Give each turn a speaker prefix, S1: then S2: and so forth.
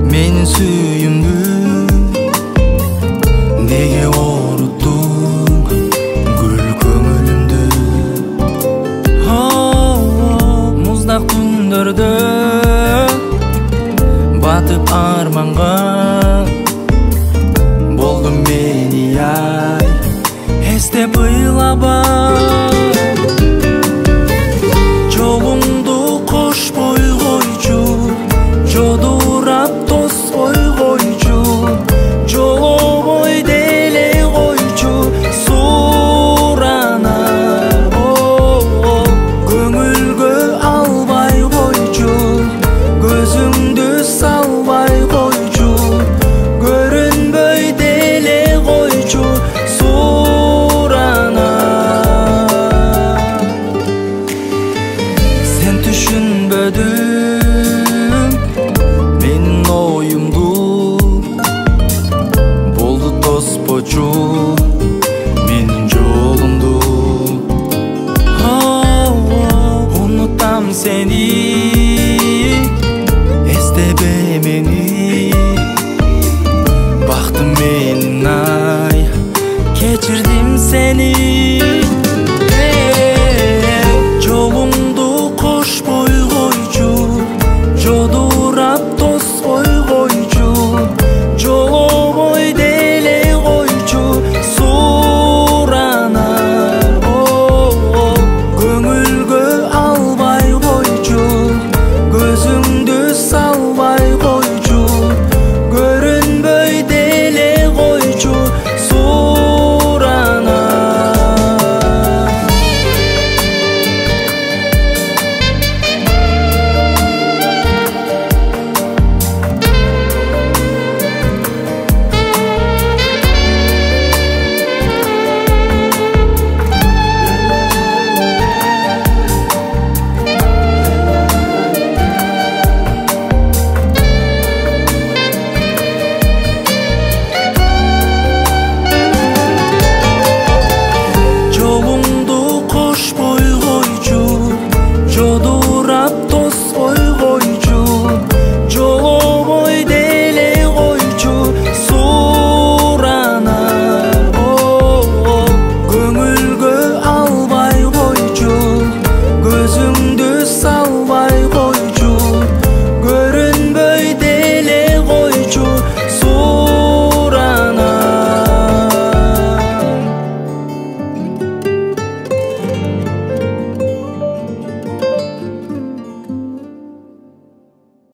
S1: Менин сүйүмдү неге оруттуң гүл көңүлүмдү? Муздак түндөрдө батып арманга болдум мени ай эстеп ыйлабай. Жолуңду кошпой койчу, жодурап тоспой койчу, жолобой деле койчу сурана. Көңүлгө албай койчу, көзүңдү салбай койчу, көрүнбөй деле койчу сурана. Сен түшүнбөдүң менин оюмду, болду тоспочу менин жолумду. Унутам сени